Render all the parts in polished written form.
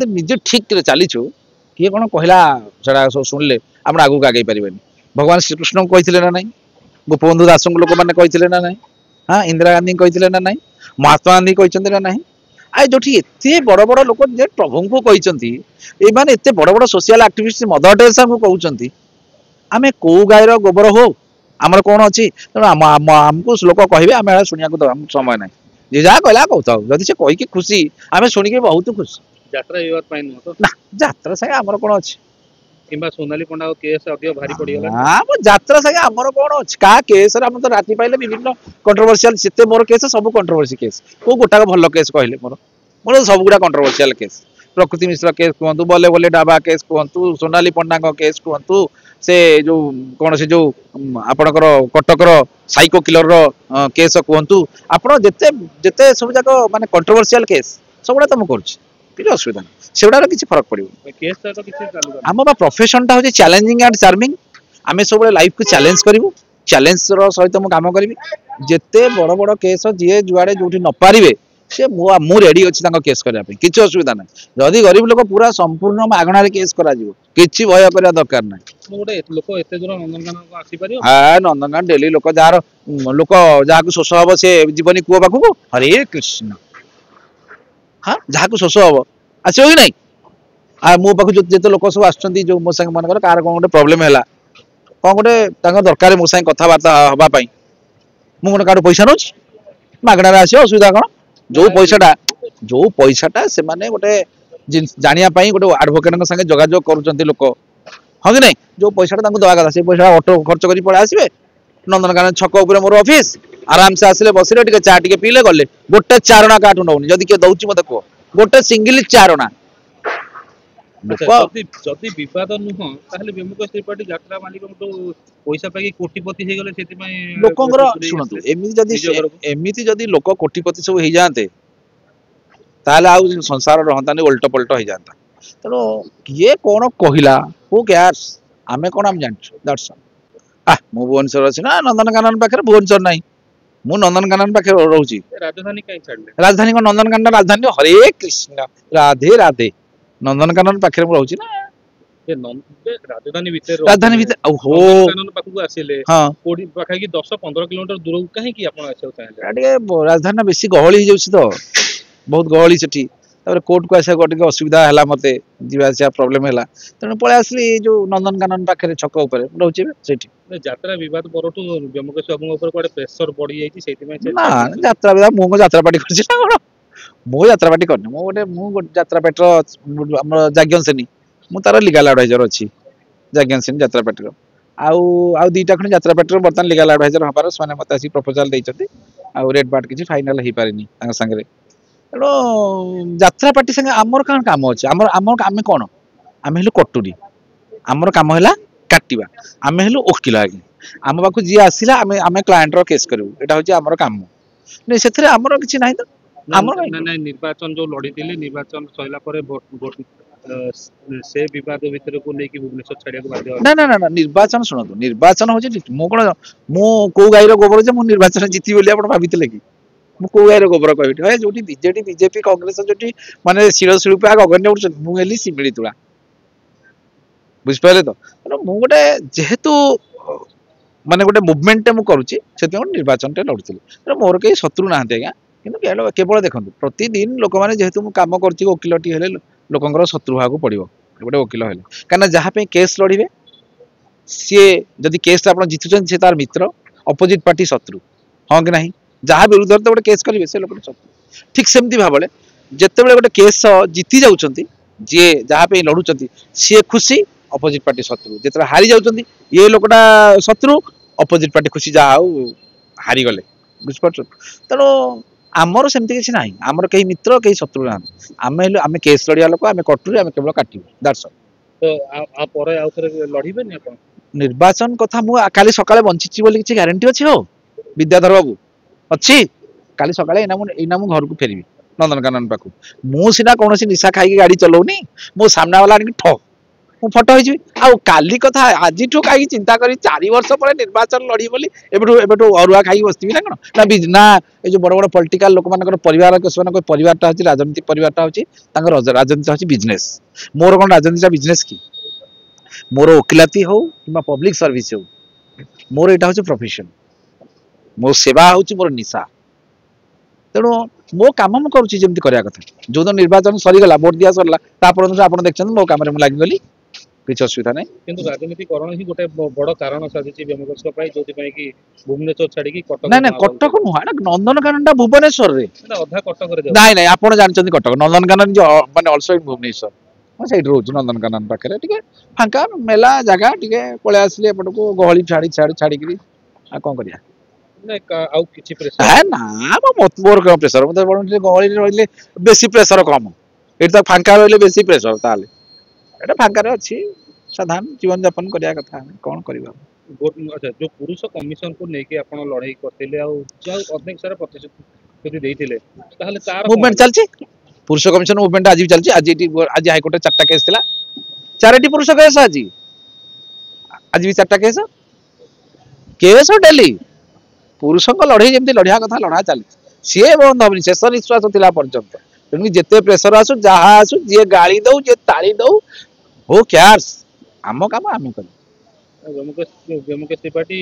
निजे ठीक चलीचु किए कौन कहला सब शुणिले आम आगू आगे पारे भगवान श्रीकृष्ण को कही ना ना गोपबंधु दास लोक मैंने कही ना ना हाँ इंदिरा गांधी कही ना ना महात्मा गांधी कहते ना ना आई जो एत बड़ बड़ लोक प्रभु को कहते एत बड़ बड़ सोशल एक्टिविस्ट मदर टेरेसा को कहते आम कौ गायर गोबर हो आमर कौन अच्छी तेणु आमको लोक कहे आम शुणा दवा समय ना जी जहाँ कहला कहता जदि से कहीकि खुशी आम शुणिक बहुत खुशी यात्रा विवाद नुह तो ना यात्रा सागे आमर कौन अच्छी किंबा सोनाली पंडा केस अधिक भारी पड़गला हाँ यात्रा सागे आमर कौन अच्छी क्या केस आम तो राति पाइले विभिन्न कंट्रोवर्शियल जिते मोर केस सब कंट्रोवर्सी केस को गोटा भल केस कहले मोर मोर सब गुड़ा कंट्रोवर्शियल केस प्रकृति मिश्र केस कहतु बले बले डाबा केस कहतु सोनाली पंडा केस कहतु से जो कौन से जो आपणकर कटकर साइको किलर केस कहतु आपड़ जिते जिते सब जाक माने कंट्रोवर्शियल केस सब गुड़ा तो मुझे किसी असुविधा नहीं सेगुड़ा किसी फरक पड़ो आम प्रोफेशन टा चैलेंजिंग एंड चार्मिंग आम सब लाइफ को चैलेंज करूँ चैलेंज सहित मुझे कम करी जिते बड़ बड़ केस जी जुआड़े जो न पारे से मु रेडी अच्छी केस करने किसी असुविधा ना जदि गरीब लोक पूरा संपूर्ण मागणार केस करा किसी भय करने दरकार ना हाँ नंदनकान डेली लोक जार लोक जहाँ शोष हम से जीवनी कूह पाखक हरे कृष्ण हाँ जहाँ को शोष हम आसो कि ना आ मो पाक जो लोक सब आस मो सांग मन कार कौन गोटे प्रोब्लेम है कौन गोटे दरकार मो सांग कथबार्ता हाँपाई मुझे क्या पैसा नौ मागणार आस असुविधा कौन जो पैसाटा से माने गोटे जानिया गोटे आडभोकेट संगे जोगाजोग करुँच लोक हाँ कि नहीं जो पैसाटा दवा कथा से पैसा ऑटो खर्च कर पड़े आसवे नंदनकानन छक उपर मोर ऑफिस आराम से आसिले बसिले टिके चा टिके पीले गले गोटे चारणा काठू नौनी जदि किए दौर मत कह गोटे सिंगल चारणा जदि विवाद नुह ताहले विमुख स्त्री पार्टी यात्रा मालिक तो पैसा पाई कोटिपति हे गले सेति में लोकंगर सुनतु एमिति जदि लोक कोटिपति सब हो जाते ताहले आ संसार रहतानी उल्ट पलट हो जाता तेणु किए कौन कहला हु केयर्स आमे कौन आम जानछु दैट्स मु भुवनेश्वर अच्छी ना नंदनकानन पाखे भुवनेश्वर ना मु नंदनकानन पाखे रोची राजधानी कहीं छाड़ले राजधानी को नंदनकानन राजधानी हरे कृष्ण राधे राधे नंदनकानन पाखे रोची ना राजधानी भीतर ओहो पाखु आसिले हाँ कोडी पाखा की 10-15 किलोमीटर दूर कहीं की आपण आसे चाहे टिके राजधानी बेसी गहली हो जाउछि तो बहुत गहली सेठी तापर कोर्ट को आसा गोटे असुविधा है मत जा प्रोब्लेम है तेणु पलि आसली जो नंदनकानन पाखे छक उपर रोचे सेठी यात्रा विवाद परठू व्यमकेश बाबू ऊपर कोडे प्रेशर बढ़ी जाईची सेति में ना यात्रा विवाद मो यात्रा पार्टी करछि ना कोन मो यात्रा पार्टी करनी मो यात्रा पार्टी हमर जाग्यन सेनी मु तार लीगल एडवाइजर अच्छी जाग्यन सेनी यात्रा पार्टी आउ दीटा खन यात्रा पार्टी बर्तमान लीगल एडवाइजर हबार से मते आसी प्रपोजल दैछथि आउ रेड पार्ट किछि फाइनल हे पारिनी तांग संगे तेणु यात्रा पार्टी संगे आमर कौन काम अच्छे आम आम कौन आम हेलु कटुरी आमर कम है काटिबा आम हेलु वकिल आगे आम पाक जी आसला आम क्लाएंट केस करूँ यहाँ हूँ आमर कम नहीं से आमर किसी ना तो आमर निर्वाचन जो लड़ी निर्वाचन सैला से विवाद भीतर को लेकिन भुवनेश्वर छाड़िया बाध्य ना ना ना निर्वाचन शुणु निर्वाचन हूँ मु कौन मु कौ गाईर गोबर जे मुझे निर्वाचन जीती बोली आप भाई कि मु कौ गाईर गोबर कह जो बीजेडी बीजेपी कांग्रेस जो माने शिर शिल्पी अगण्य उठुन मुझे शिमिली तुला बुझिपारे तो मु गोटे जेहेतु माने गोटे मुवमेंट मु करुच्ची से निर्वाचन टे लड़ुली मोर कई शत्रु ना आज्ञा कि केवल देखो प्रतिदिन लोक मैंने जेहेतु मुझे कम कर वकिलटी हेले लोकंर शत्रु भाग पड़ो गोटे वकिल हेले कहीं जहाँ केस लड़े सी जदि केस आप जितुन सी तार मित्र अपोजिट पार्टी शत्रु हाँ कि नहीं जहाँ विरुद्ध तो गोटे केस करेंगे से लोक शत्रु ठीक सेमती भाव जिते गोटे केस जीति जाऊँच जी जहाँ लड़ुंट सी खुशी अपोजिट पार्टी शत्रु जिते हारी जाऊँच ये लोकटा शत्रु अपोजिट पार्टी खुशी जहाँ हारी गले बुझिपार तेणु आमर सेमती किसी ना आमर कई मित्र कई शत्रु ना आम केस लड़िया लोक आम कटुरी आम केवल काटू दैट्स निर्वाचन कथा मुझे सकाଳେ बंची बोली किसी ग्यारंटी अच्छी हो विद्याधर बाबू अच्छी काली सकाळे एना मु घर को फेरबी नंदनकानन पाखु मु सीना कौन निशा खाई गाड़ी चलाऊनी मो सामना वाला ठो ମୁଁ ଫଟୋ ହେଇଯିବି। ଆଉ କାଲି କଥା ଆଜିଠୁ କାହିଁକି ଚିନ୍ତା କରି 4 ବର୍ଷ ପରେ ନିର୍ବାଚନ ଲଢିବି ବୋଲି ଏବେଠୁ ଅରୁଆ ଖାଇକି ବସିଥିବି ନା କଣ? ନା ଏ ଯୋଉ ବଡ ବଡ ପଲିଟିକାଲ ଲୋକମାନଙ୍କର ପରିବାର, ସେମାନଙ୍କ ପରିବାରଟା ହଉଛି ରାଜନୀତି, ପରିବାରଟା ହଉଛି ତାଙ୍କର ରାଜନୀତି ହଉଛି ବିଜନେସ। ମୋର କଣ ରାଜନୀତିଟା ବିଜନେସ କି? ମୋର ଓକିଲାତି ହଉ କିମ୍ବା ପବ୍ଲିକ ସର୍ଭିସ ହଉ, ମୋର ଏଇଟା ହଉଛି ପ୍ରଫେସନ। ମୋ ସେବା ହଉଛି ମୋର ନିଶା। ତେଣୁ ମୋ କାମ ମୁଁ କରୁଛି ଯେମିତି କରିବା କଥା। ଯୋଉଦିନ ନିର୍ବାଚନ ସରିଗଲା, ଭୋଟ ଦିଆ ସରିଲା, ତା ପରଦିନ ଆପଣ ଦେଖିଛନ୍ତି ମୋ କାମରେ ମୁଁ ଲାଗିଗଲି, କିଛି ଅସୁବିଧା ନାହିଁ। କିନ୍ତୁ ରାଜନୀତିକରଣ ହିଁ ଗୋଟେ ବଡ କାରଣ ସାଜିଛି ବେମୁକସଙ୍କ ପାଇଁ, ଯୋଉଥିପାଇଁ କି ଭୁବନେଶ୍ୱର ଛାଡିକି କଟକ ନାଇଁ କଟକ ନୁହଁ, ଏଟା ନନ୍ଦନକାନନଟା ଭୁବନେଶ୍ୱରରେ। ଅଧା କଟକରେ ଯାଉଛି। ନାଇଁ ଆପଣ ଜାଣିଛନ୍ତି କଟକ ନନ୍ଦନକାନନ ମାନେ ଅଲସୋ ଇନ୍ ଭୁବନେଶ୍ୱର। ମୁଁ ସେଇଠି ରହୁଛି ନନ୍ଦନକାନନ ପାଖରେ, ଟିକେ ଫାଙ୍କା ମେଲା ଜାଗା, ଟିକେ ପଳେଇ ଆସିଲି ଏପଟକୁ ଗହଳି ଛାଡିକିରି। ଆଉ କଣ କରିବା? ଆଉ କିଛି ପ୍ରେସର ନା ମୋର କଣ ପ୍ରେସର? ମୁଁ ତ ଗହଳିରେ ରହିଲେ ବେଶୀ ପ୍ରେସର କମ, ଏଠି ତ ଫାଙ୍କା ରହିଲେ ବେଶୀ ପ୍ରେସର। ତାହେଲେ ଏଟା ଫାଙ୍କାରେ ଅଛି, ସାଧାରଣ ଜୀବନ ଯାପନ କରିବା କଥା। ଆମେ କଣ କରିବା? ଆଚ୍ଛା, ଯୋଉ ପୁରୁଷ କମିଶନକୁ ନେଇକି ଆପଣ ଲଢେଇ କରିଥିଲେ, ଆଉ ଯୋଉ ଅନେକ ସାରା ପ୍ରତିଶ୍ରୁତି ଦେଇଥିଲେ, ତାହେଲେ ତାର ମୁଭମେଣ୍ଟ ଚାଲିଛି। ପୁରୁଷ କମିଶନ ମୁଭମେଣ୍ଟ ଆଜି ବି ଚାଲିଛି। ଆଜି ହାଇକୋର୍ଟରେ 4ଟା କେସ୍ ଥିଲା, 4ଟି ପୁରୁଷ କେସ୍। ଆଜି ବି 4ଟା କେସ୍ ଡେଲି। ପୁରୁଷଙ୍କ ଲଢେଇ ଯେମିତି ଲଢିଆ କଥା ଲଢା ଚାଲିଛି, ସିଏ ବନ୍ଦ ହବନି ଶେଷ ନିଶ୍ୱାସ ଥିଲା ପର୍ଯ୍ୟନ୍ତ। ତେଣୁ ଯେତେ ପ୍ରେସର ଆସୁ, ଯାହା ଆସୁ, ଯିଏ ଗାଳି ଦଉ, ଯିଏ ତାଳି ଦଉ, ହୁ କ୍ୟାର୍ସ, ଆମ କାମ ଆମେ କରିବୁ। ବେମୁକେଶ ତ୍ରିପାଠୀ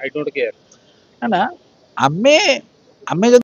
ଆଇ ଡୋଣ୍ଟ କେୟାର। ନା ଆମେ ଯଦି